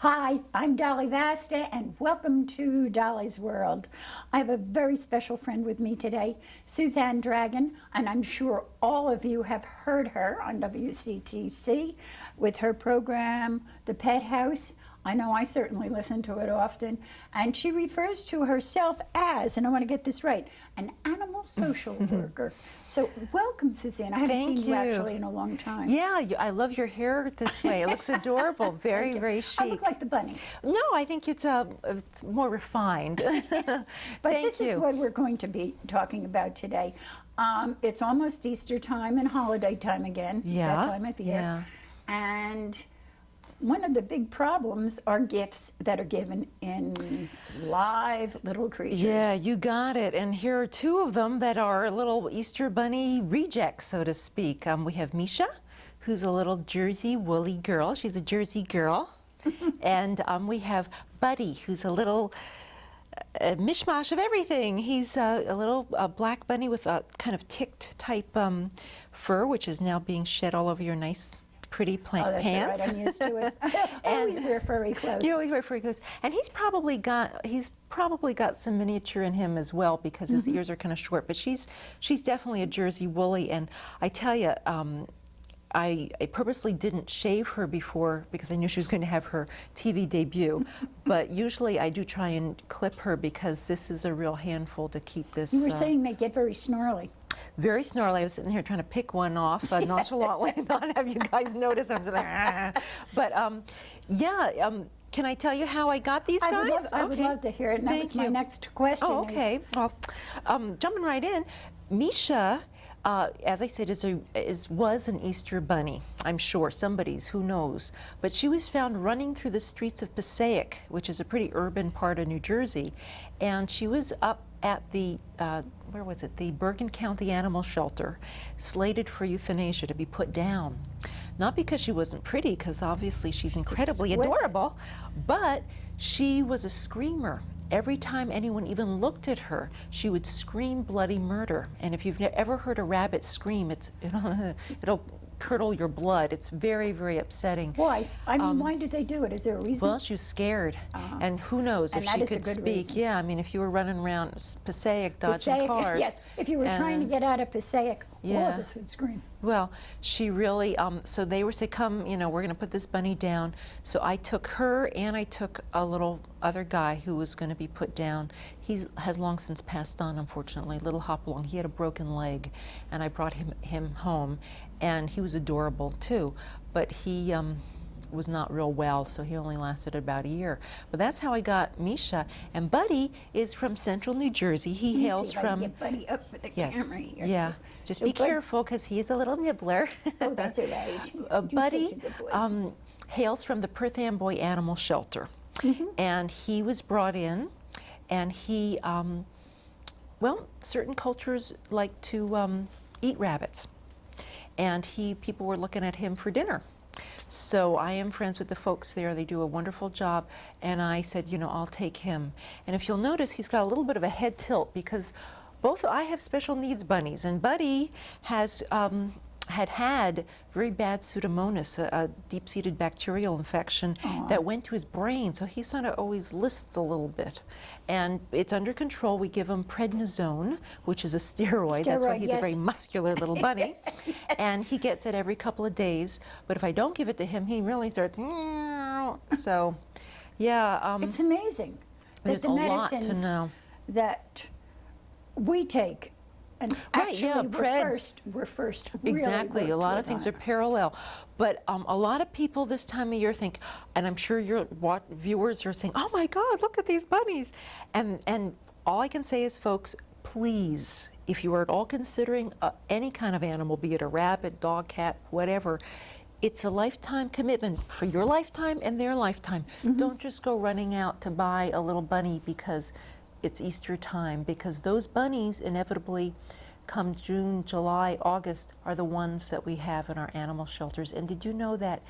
Hi, I'm Dolly Vasta, and welcome to Dolly's World. I have a very special friend with me today, Suzanne Dragan, and I'm sure all of you have heard her on WCTC with her program, The Pet House. I know I certainly listen to it often, and she refers to herself as, and I want to get this right, an animal social worker. So welcome, Suzanne. I haven't seen you actually in a long time. Yeah, I love your hair this way. It looks adorable. Very, very chic. I look like the bunny. No, I think it's more refined. But this is what we're going to be talking about today. It's almost Easter time and holiday time again, that time of year. Yeah. And one of the big problems are gifts that are given in live little creatures. Yeah, you got it. And here are two of them that are little Easter bunny rejects, so to speak. We have Misha, who's a little Jersey woolly girl. She's a Jersey girl. And we have Buddy, who's a little mishmash of everything. He's a little black bunny with a kind of ticked type fur, which is now being shed all over your nice pretty pants. All right, I'm used to it. I always wear furry clothes. You always wear furry clothes. And he's probably got some miniature in him as well, because his ears are kind of short. But she's definitely a Jersey woolly. And I tell you, I purposely didn't shave her before because I knew she was going to have her TV debut. But usually I do try and clip her because this is a real handful to keep this. You were saying they get very snarly. Very snarly. I was sitting here trying to pick one off nonchalantly, not have you guys notice. I'm just like, ah. But yeah, can I tell you how I got these guys? I would love to hear it. And that was my next question. Oh, okay. Well, jumping right in, Misha, as I said, was an Easter bunny. I'm sure somebody's, who knows. But she was found running through the streets of Passaic, which is a pretty urban part of New Jersey, and she was up at the where was it? The Bergen County Animal Shelter, slated for euthanasia, to be put down. Not because she wasn't pretty, because obviously she's incredibly adorable, but she was a screamer. Every time anyone even looked at her, she would scream bloody murder. And if you've ever heard a rabbit scream, it'll curdle your blood. It's very, very upsetting. Why? I mean, why did they do it? Is there a reason? Well, she was scared. And who knows if she could speak. Reason. Yeah, I mean, if you were running around Passaic dodging cars. Yes, if you were trying to get out of Passaic, all of us would scream. Well, she really, so they were saying, come, we're going to put this bunny down. So I took her and I took a little other guy who was going to be put down. He has long since passed on, unfortunately, little Hopalong. He had a broken leg, and I brought him home, and he was adorable too, but he was not real well, so he only lasted about a year. But that's how I got Misha. And Buddy is from central New Jersey. He hails from... Get Buddy up for the camera here. Yeah, just be careful, because he is a little nibbler. Oh, that's all right. Buddy hails from the Perth Amboy Animal Shelter. And he was brought in, and he, well, certain cultures like to eat rabbits. And people were looking at him for dinner. So I am friends with the folks there. They do a wonderful job. And I said, I'll take him. And if you'll notice, he's got a little bit of a head tilt, because I have special needs bunnies. And Buddy has had very bad Pseudomonas, a deep-seated bacterial infection that went to his brain. So he sort of always lisps a little bit. And it's under control. We give him prednisone, which is a steroid. That's why he's a very muscular little bunny. And he gets it every couple of days. But if I don't give it to him, he really starts, so, yeah. It's amazing that the medicines that we take and actually were first exactly. A lot of things are parallel. But a lot of people this time of year think, and I'm sure your viewers are saying, oh my God, look at these bunnies. And all I can say is, folks, please, if you are at all considering any kind of animal, be it a rabbit, dog, cat, whatever, it's a lifetime commitment for your lifetime and their lifetime. Don't just go running out to buy a little bunny because it's Easter time, because those bunnies inevitably come June, July, August are the ones that we have in our animal shelters. And did you know that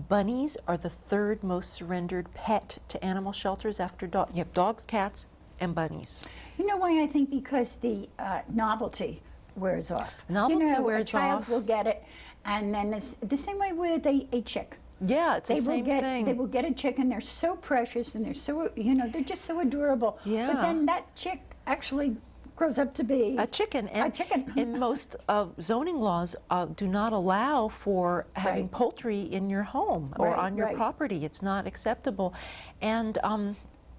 bunnies are the third most surrendered pet to animal shelters after dogs? You have dogs, cats, and bunnies. You know why? I think because the novelty wears off. Novelty wears off. A child will get it, and then it's the same way with a chick. Yeah, it's the same thing. They will get a chicken. They're so precious and they're so, they're just so adorable. Yeah. But then that chick actually grows up to be a chicken. And a chicken. in most zoning laws do not allow for having Right. poultry in your home or Right, on your right. property. It's not acceptable. And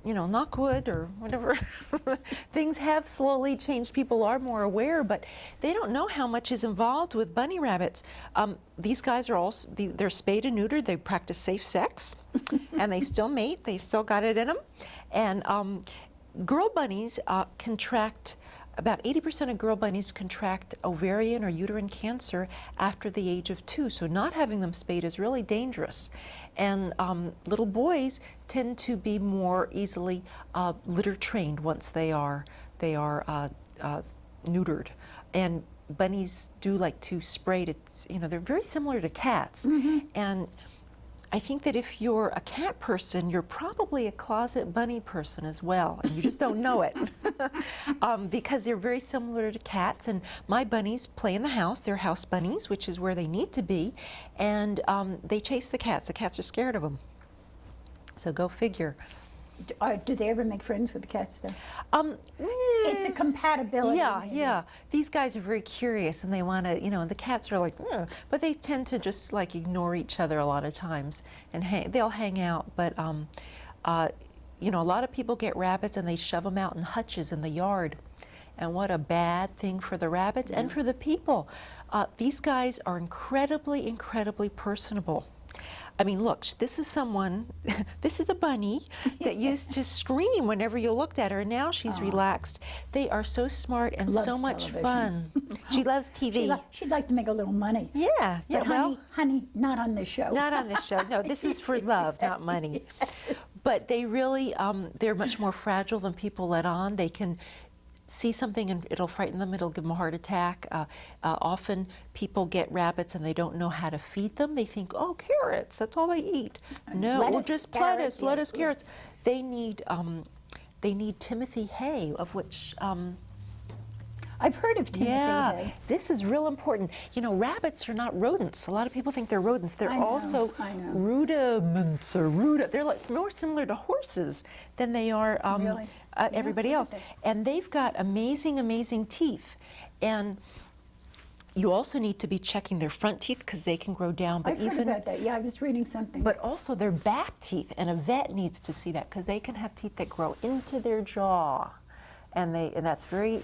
knock wood or whatever, things have slowly changed. People are more aware, but they don't know how much is involved with bunny rabbits. These guys are all, they're spayed and neutered. They practice safe sex, and they still mate. They still got it in them. And girl bunnies contract, about 80% of girl bunnies contract ovarian or uterine cancer after the age of 2. So not having them spayed is really dangerous. And little boys tend to be more easily litter trained once they are neutered. And bunnies do like to spray to, they're very similar to cats. And I think that if you're a cat person, you're probably a closet bunny person as well, and you just don't know it. Because they're very similar to cats, and my bunnies play in the house. They're house bunnies, which is where they need to be, and they chase the cats. The cats are scared of them. So go figure. Do they ever make friends with the cats, though? It's a Eh, compatibility. Yeah, maybe. yeah. These guys are very curious, and they want to, the cats are like, "Ugh," but they tend to just like ignore each other a lot of times, and they'll hang out. But a lot of people get rabbits and they shove them out in hutches in the yard, and what a bad thing for the rabbits and for the people. These guys are incredibly, incredibly personable. I mean, look, this is someone, this is a bunny that used to scream whenever you looked at her, and now she's relaxed. They are so smart and Loves so much television. fun. She loves TV. She'd like to make a little money. Yeah, yeah, But well, honey, not on this show. not on this show. No, this is for love, not money. But they really, they're much more fragile than people let on. They can see something and it'll frighten them, it'll give them a heart attack. Often people get rabbits and they don't know how to feed them. They think, oh, carrots, that's all they eat. No, well, Lettuce, just carrots, lettuce, yes. carrots. They need Timothy hay, of which I've heard of Timothy yeah, Hay. this is real important. Rabbits are not rodents. A lot of people think they're rodents. They're I know, also I know. rudiments or they're like, it's more similar to horses than they are Really? everybody Yeah, else. okay. And they've got amazing, amazing teeth. And you also need to be checking their front teeth because they can grow down. But I've heard about that. Yeah, I was reading something. but also their back teeth, and a vet needs to see that because they can have teeth that grow into their jaw. And that's very,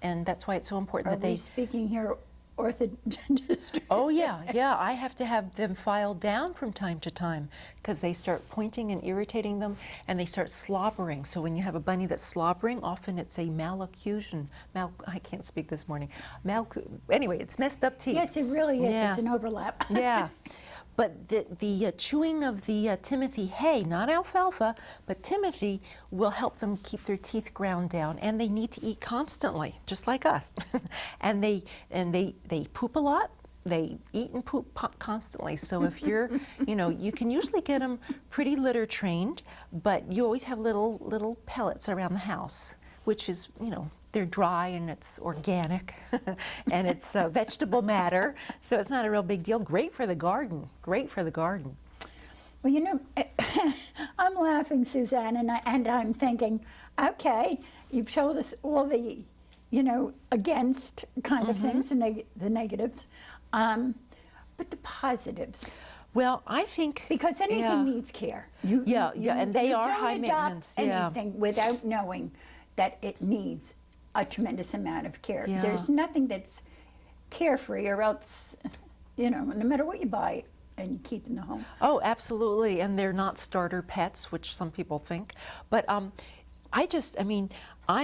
and that's why it's so important Are that they. we speaking here orthodontistry? Oh yeah, yeah. I have to have them filed down from time to time because they start pointing and irritating them, and they start slobbering. So when you have a bunny that's slobbering, often it's a malocclusion. I can't speak this morning. Anyway, it's messed up teeth. Yes, it really is. Yeah. It's an overlap. Yeah. But the chewing of the Timothy hay, not alfalfa, but Timothy, will help them keep their teeth ground down, and they need to eat constantly, just like us. and they poop a lot. They eat and poop constantly. So if you're, you can usually get them pretty litter trained, but you always have little pellets around the house, which is, they're dry and it's organic and it's vegetable matter, so it's not a real big deal. Great for the garden. Great for the garden. Well, I'm laughing, Suzanne, and I'm thinking, okay, you've showed us all the, against kind of things, the negatives, but the positives. Well, I think Because anything needs care. And they are high You don't maintenance. adopt anything without knowing that it needs a tremendous amount of care. Yeah. There's nothing that's carefree, or else, no matter what you buy and you keep in the home. Oh, absolutely, and they're not starter pets, which some people think. But I'm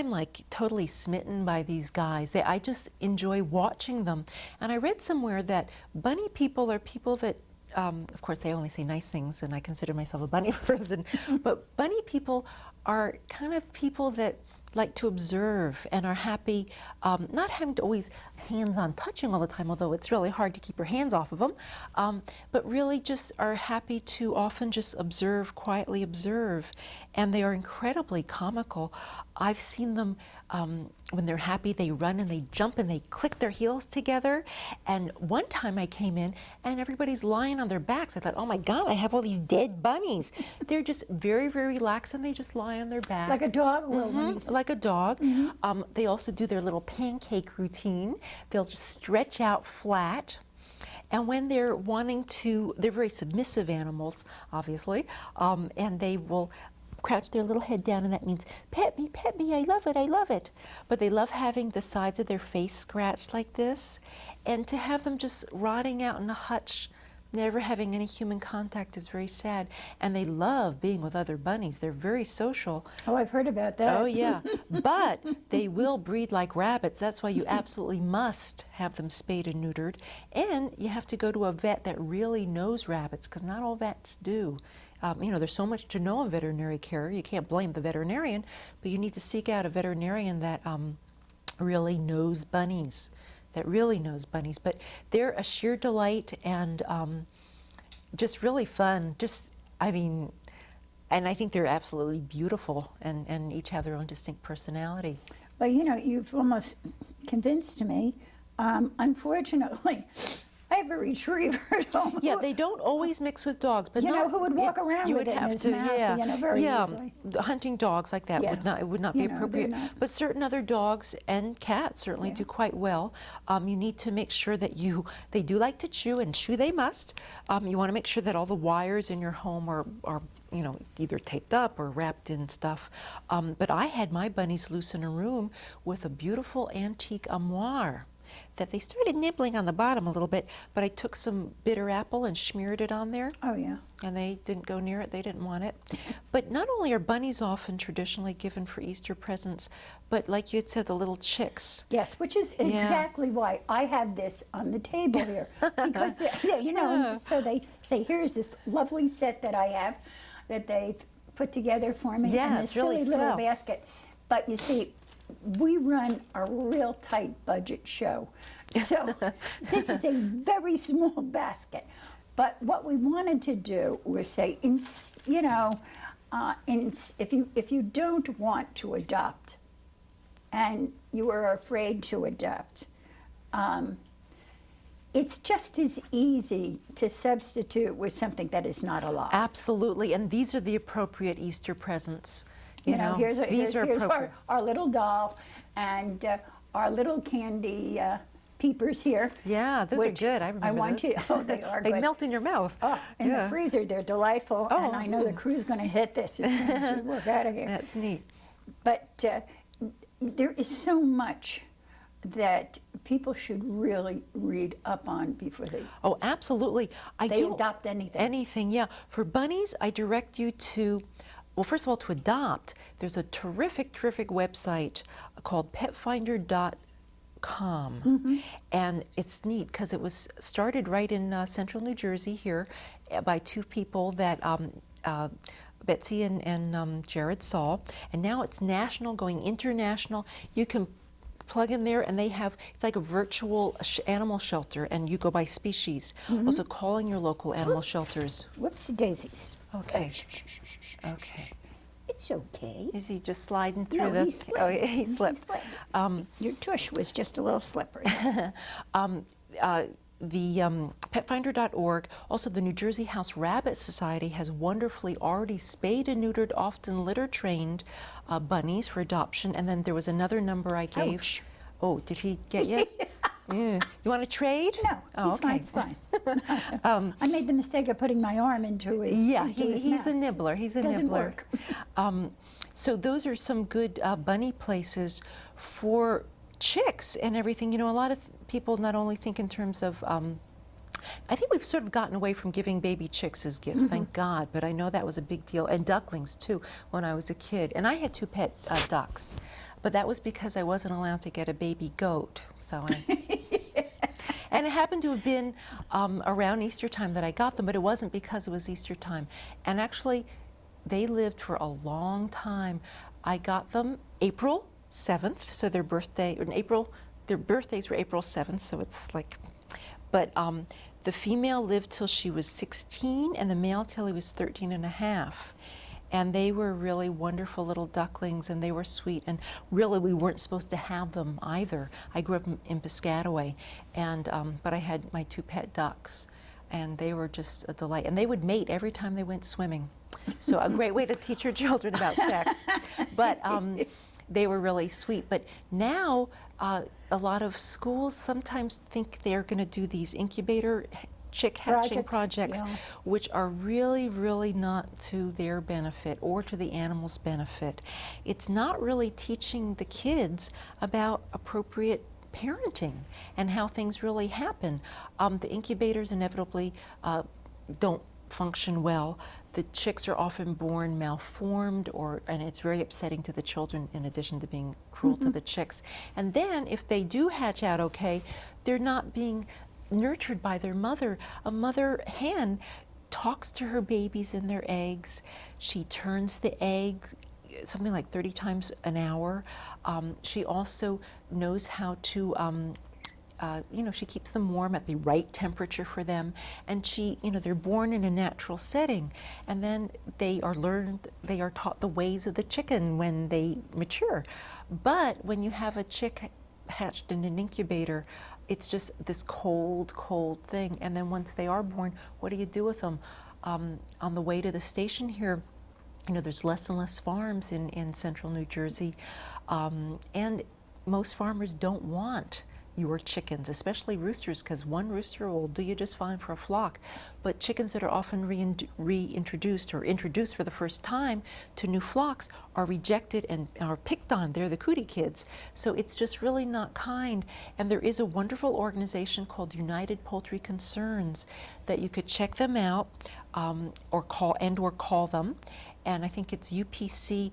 like totally smitten by these guys. I just enjoy watching them. And I read somewhere that bunny people are people that, of course, they only say nice things, and I consider myself a bunny person, but bunny people are kind of people that like to observe and are happy, not having to always hands-on touching all the time, although it's really hard to keep your hands off of them, but really just are happy to often just observe, quietly observe, and they are incredibly comical. I've seen them when they're happy, they run and they jump and they click their heels together. And one time I came in and everybody's lying on their backs. I thought, oh my God, I have all these dead bunnies. They're just very, very relaxed and they just lie on their back. Like a dog will when he's... Like a dog. They also do their little pancake routine. They'll just stretch out flat. And when they're wanting to, they're very submissive animals, obviously, and they will crouch their little head down, and that means, pet me, I love it, I love it. But they love having the sides of their face scratched like this, and to have them just rotting out in a hutch, never having any human contact is very sad. And they love being with other bunnies. They're very social. Oh, I've heard about that. Oh, yeah. But they will breed like rabbits. That's why you absolutely must have them spayed and neutered. And you have to go to a vet that really knows rabbits, because not all vets do. You know, there's so much to know in veterinary care. You can't blame the veterinarian, but you need to seek out a veterinarian that really knows bunnies, But they're a sheer delight and just really fun. And I think they're absolutely beautiful and each have their own distinct personality. Well, you know, you've almost convinced me. Unfortunately, I have a retriever at home. Yeah, they don't always mix with dogs, but you know, who would walk around with it in his mouth, you know, very easily. Hunting dogs like that would not be appropriate. But certain other dogs and cats certainly do quite well. You need to make sure that they do like to chew, and chew they must. You want to make sure that all the wires in your home are you know, either taped up or wrapped in stuff. But I had my bunnies loose in a room with a beautiful antique armoire that they started nibbling on the bottom a little bit, but I took some bitter apple and smeared it on there. Oh, yeah. And they didn't go near it. They didn't want it. But not only are bunnies often traditionally given for Easter presents, but like you had said, the little chicks. Yes, which is exactly why I have this on the table here. Because, you know, and so they say, here's this lovely set that I have that they've put together for me in this silly really little basket. But you see, we run a real tight budget show. So this is a very small basket. But what we wanted to do was say, you know, if you don't want to adopt and you are afraid to adopt, it's just as easy to substitute with something that is not alive. Absolutely, and these are the appropriate Easter presents. You know, here's our little doll and our little candy peepers here. Yeah, those are good. I remember those. Oh, they are good. They melt in your mouth. Oh, in the freezer, they're delightful. Oh. And I know the crew's going to hit this as soon as we work out of here. That's neat. But there is so much that people should really read up on before they absolutely. adopt anything. Anything, yeah. For bunnies, I direct you to, well, first of all, to adopt. There's a terrific website called petfinder.com. And it's neat because it was started right in central New Jersey here by two people that Betsy and Jared saw. And now it's national, going international. You can plug in there and they have, it's like a virtual animal shelter, and you go by species. Also calling your local animal shelters. Whoopsie daisies. Okay. Okay. It's okay. Is he just sliding through No, the? he slipped. Oh, he slipped. Your tush was just a little slippery. The petfinder.org, also the New Jersey House Rabbit Society has wonderfully already spayed and neutered, often litter trained bunnies for adoption. And then there was another number I gave. Ouch. Oh, did he get you? Yeah. You want to trade? No, he's fine. It's fine. I made the mistake of putting my arm into his he's mouth. a nibbler. He's a Doesn't nibbler. work. So those are some good bunny places for chicks and everything. You know, a lot of people not only think in terms of, I think we've sort of gotten away from giving baby chicks as gifts, thank God, but I know that was a big deal, and ducklings too, when I was a kid. And I had two pet ducks, but that was because I wasn't allowed to get a baby goat, so and it happened to have been around Easter time that I got them, but it wasn't because it was Easter time. And actually, they lived for a long time. I got them April 7th, so their birthdays were April 7th, so it's like, but the female lived till she was 16 and the male till he was 13 and a half. And they were really wonderful little ducklings, and they were sweet. And really, we weren't supposed to have them either. I grew up in Piscataway, and but I had my 2 pet ducks, and they were just a delight. And they would mate every time they went swimming. So a great way to teach your children about sex. But they were really sweet. But now, a lot of schools sometimes think they're going to do these incubator chick hatching projects, yeah. which are really, really not to their benefit or to the animal's benefit. It's not really teaching the kids about appropriate parenting and how things really happen. The incubators inevitably don't function well. The chicks are often born malformed, and it's very upsetting to the children in addition to being cruel to the chicks. And then if they do hatch out okay, they're not being nurtured by their mother. A mother hen talks to her babies in their eggs. She turns the egg something like 30 times an hour. She also knows how to she keeps them warm at the right temperature for them, and they're born in a natural setting, and then they are taught the ways of the chicken when they mature. But when you have a chick hatched in an incubator, it's just this cold, cold thing. And then once they are born, what do you do with them? On the way to the station here, there's less and less farms in central New Jersey, and most farmers don't want your chickens, especially roosters, because one rooster will do you just fine for a flock. But chickens that are often reintroduced or introduced for the first time to new flocks are rejected and are picked on. They're the cootie kids. So it's just really not kind. And there is a wonderful organization called United Poultry Concerns that you could check them out or call them. And I think it's upc.org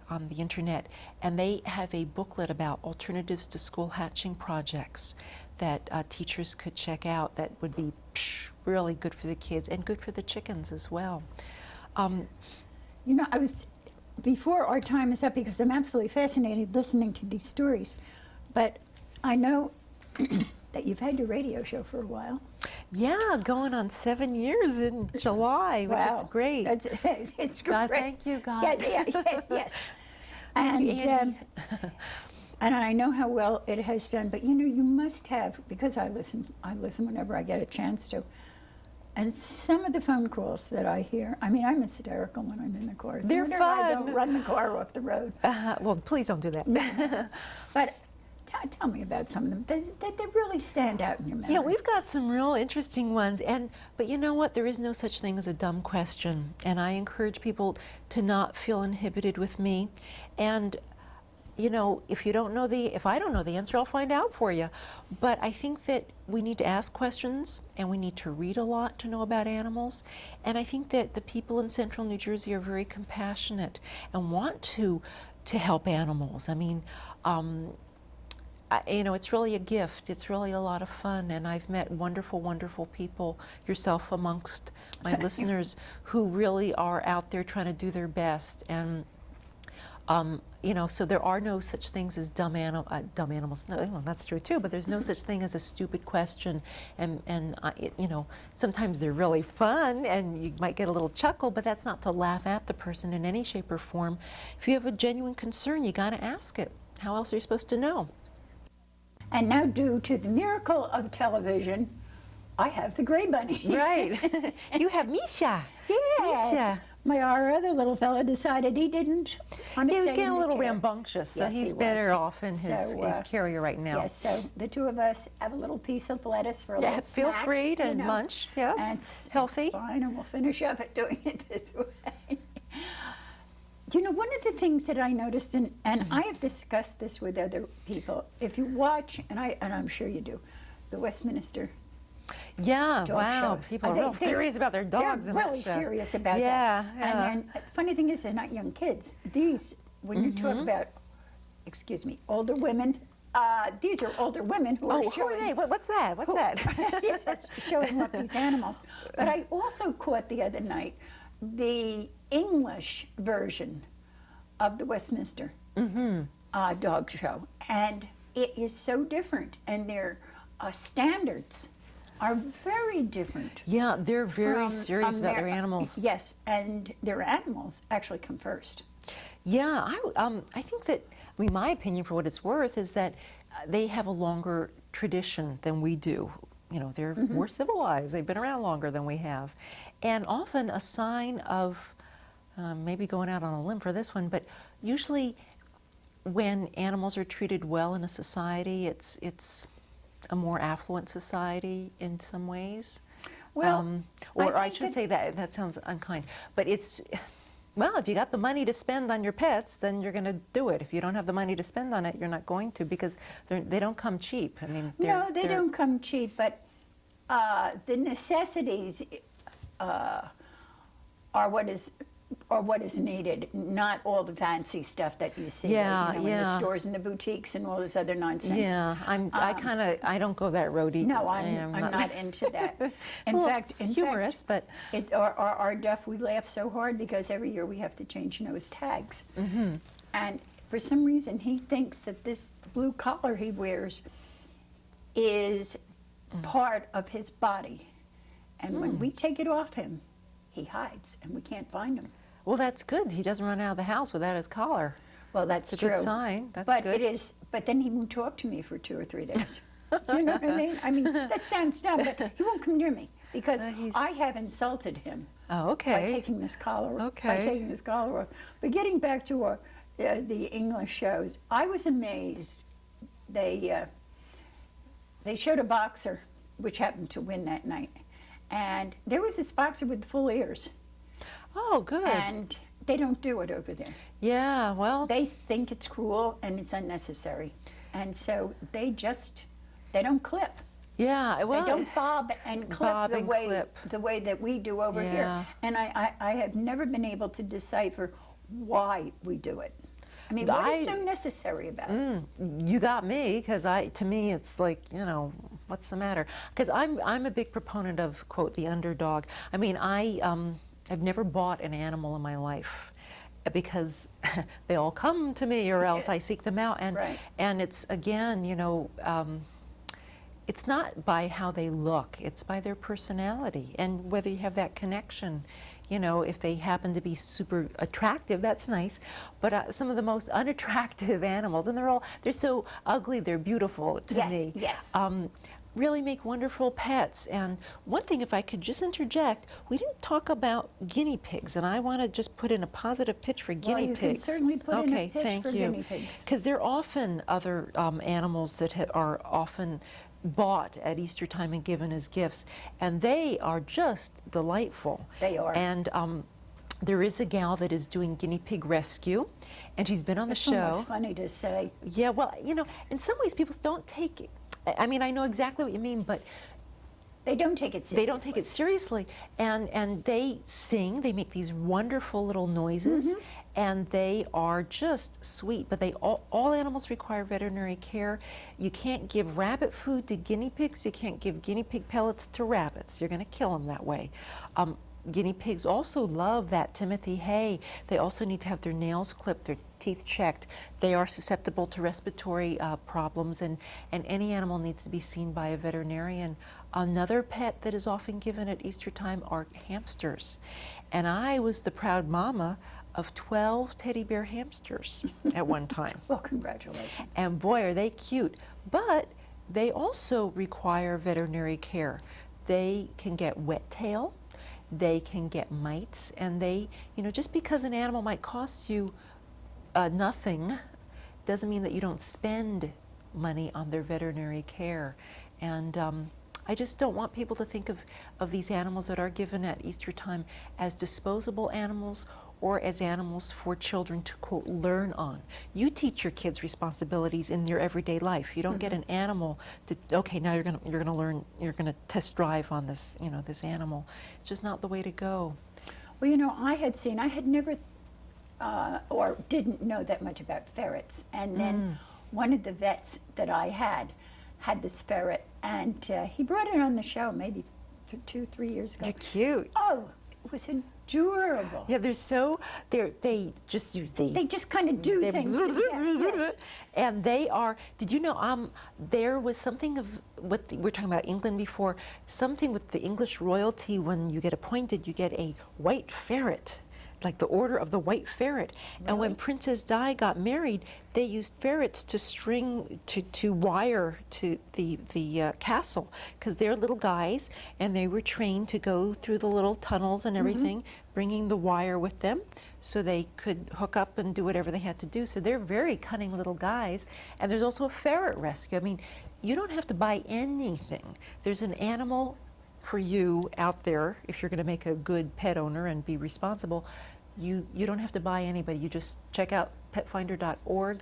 on the internet, and they have a booklet about alternatives to school hatching projects that teachers could check out. That would be really good for the kids and good for the chickens as well. Before our time is up, because I'm absolutely fascinated listening to these stories, but I know that you've had your radio show for a while. Yeah, going on 7 years in July, which is great. It's great. God, thank you, God. Yes. And I know how well it has done, but you must have, because I listen whenever I get a chance to, and some of the phone calls that I hear, I'm hysterical when I'm in the car. They're fun. I don't run the car off the road. Well, please don't do that. But tell me about some of them that really stand out in your memory. Yeah, we've got some real interesting ones, but you know what? There is no such thing as a dumb question, and I encourage people to not feel inhibited with me. And if I don't know the answer, I'll find out for you. But I think that we need to ask questions, and we need to read a lot to know about animals. And I think that the people in central New Jersey are very compassionate and want to help animals. It's really a gift. It's really a lot of fun, and I've met wonderful, wonderful people, yourself amongst my listeners, who really are out there trying to do their best. And so there are no such things as dumb animals. No, well, that's true too. But there's no such thing as a stupid question. And sometimes they're really fun, and you might get a little chuckle. But that's not to laugh at the person in any shape or form. If you have a genuine concern, you got to ask it. How else are you supposed to know? And now, due to the miracle of television, I have the gray bunny. Right. You have Misha. Yes. Misha. Our other little fella decided he didn't want to stay in his chair. He was getting a little rambunctious, so yes, he's better off in his carrier right now. Yes, so the two of us have a little piece of lettuce for a little feel snack. Free to munch. Yeah, and it's healthy. It's fine, and we'll finish up at doing it this way. One of the things that I noticed, and I have discussed this with other people, if you watch, and I'm sure you do, the Westminster dog shows. People are real serious about their dogs. They're really serious about that. Yeah. And then, funny thing is, they're not young kids. These, when you talk about, older women, these are older women who are showing. Who are they? What's that? What's that? Yes, showing off these animals. But I also caught the other night the English version of the Westminster dog show, and it is so different, and their standards are very different. Yeah, they're very from serious about their animals. Yes, and their animals actually come first. Yeah, I think that, I mean, my opinion, for what it's worth, is that they have a longer tradition than we do. You know, they're more civilized. They've been around longer than we have. And often a sign of, maybe going out on a limb for this one, but usually when animals are treated well in a society, it's a more affluent society in some ways. Well, or I should say that sounds unkind, but it's, well, if you got the money to spend on your pets, then you're going to do it. If you don't have the money to spend on it, you're not going to, because they don't come cheap. I mean, no, they don't come cheap, but the necessities are what is needed, not all the fancy stuff that you see in the stores and the boutiques and all this other nonsense. Yeah, I don't go that road either. No, I'm not into that. In well, fact, it's humorous, but our Duff, we laugh so hard because every year we have to change nose tags. And for some reason, he thinks that this blue collar he wears is part of his body. And when we take it off him, he hides and we can't find him. Well, that's good. He doesn't run out of the house without his collar. Well, that's it's true. a good sign. That's but good. it is. But then he won't talk to me for 2 or 3 days. You know what I mean? I mean, that sounds dumb, but he won't come near me because I have insulted him. Oh, okay. By taking this collar. Okay. By taking this collar off. But getting back to the English shows, I was amazed. They showed a boxer, which happened to win that night, and there was this boxer with the full ears. Oh, good. And they don't do it over there. Yeah, well. They think it's cruel and it's unnecessary. And so they don't clip. Yeah, well. They don't bob and clip the way that we do over here. And I have never been able to decipher why we do it. I mean, what is so necessary about it? You got me, because to me it's like, you know, what's the matter? Because I'm a big proponent of, quote, the underdog. I mean, I've never bought an animal in my life because they all come to me, or else I seek them out. And it's, again, you know, it's not by how they look, it's by their personality and whether you have that connection. You know, if they happen to be super attractive, that's nice. But some of the most unattractive animals, and they're so ugly, they're beautiful to me. Yes. Really make wonderful pets. And one thing, if I could just interject, we didn't talk about guinea pigs, and I want to just put in a positive pitch for guinea pigs. You can certainly put in a pitch for guinea pigs. Because they're often other animals that are often bought at Easter time and given as gifts, and they are just delightful. They are. And there is a gal that is doing guinea pig rescue, and she's been on the show. It's almost funny to say. Yeah, well, you know, in some ways people don't take it. I mean, I know exactly what you mean, but they don't take it seriously. They don't take it seriously, and they sing. They make these wonderful little noises, and they are just sweet. But all animals require veterinary care. You can't give rabbit food to guinea pigs. You can't give guinea pig pellets to rabbits. You're going to kill them that way. Guinea pigs also love that Timothy hay. They also need to have their nails clipped, their teeth checked. They are susceptible to respiratory problems, and any animal needs to be seen by a veterinarian. Another pet that is often given at Easter time are hamsters. And I was the proud mama of 12 teddy bear hamsters at one time. Well, congratulations. And boy, are they cute. But they also require veterinary care. They can get wet tail. They can get mites, and they, you know, just because an animal might cost you nothing doesn't mean that you don't spend money on their veterinary care. And I just don't want people to think of these animals that are given at Easter time as disposable animals or as animals for children to, quote, learn on. You teach your kids responsibilities in your everyday life. You don't get an animal to, okay, now you're gonna learn, you're gonna test drive on this, you know, this animal. It's just not the way to go. Well, you know, I had never, or didn't know that much about ferrets. And then one of the vets that I had this ferret, and he brought it on the show maybe 2-3 years ago. They're cute. Oh, it was adorable. Yeah, they just use the. They just kind of do things. Yes, yes. And they are, did you know, there was something of what, we were talking about England before, something with the English royalty, when you get appointed, you get a white ferret, like the Order of the White Ferret. Really? And when Princess Di got married, they used ferrets to string, to wire to the castle, because they're little guys, and they were trained to go through the little tunnels and everything, bringing the wire with them, so they could hook up and do whatever they had to do. So they're very cunning little guys. And there's also a ferret rescue. I mean, you don't have to buy anything. There's an animal for you out there if you're going to make a good pet owner and be responsible. You don't have to buy anybody. You just check out petfinder.org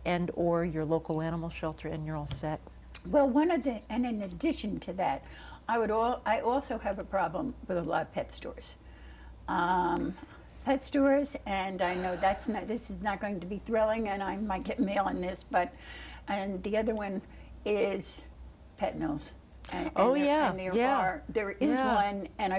and or your local animal shelter, and you're all set. Well, and in addition to that, I also have a problem with a lot of pet stores. Pet stores, and I know this is not going to be thrilling, and I might get mail on this, and the other one is pet mills. And there is one, and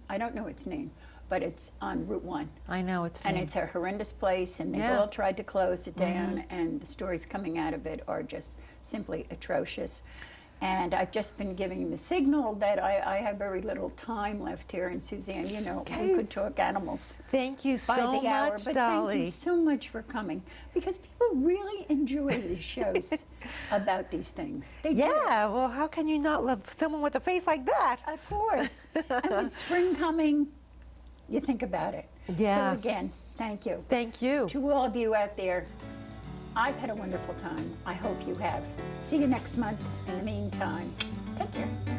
I don't know its name, but it's on Route 1. I know its name. And it's a horrendous place, and they've all tried to close it down, and the stories coming out of it are just simply atrocious. And I've just been giving the signal that I have very little time left here, and Suzanne, you know, we could talk animals. Thank you so by the hour, much, but Dolly. Thank you so much for coming, because people really enjoy these shows about these things. They do. Yeah, well, how can you not love someone with a face like that? Of course. And with spring coming, you think about it. Yeah. So again, thank you. Thank you. To all of you out there, I've had a wonderful time. I hope you have. See you next month. In the meantime, take care.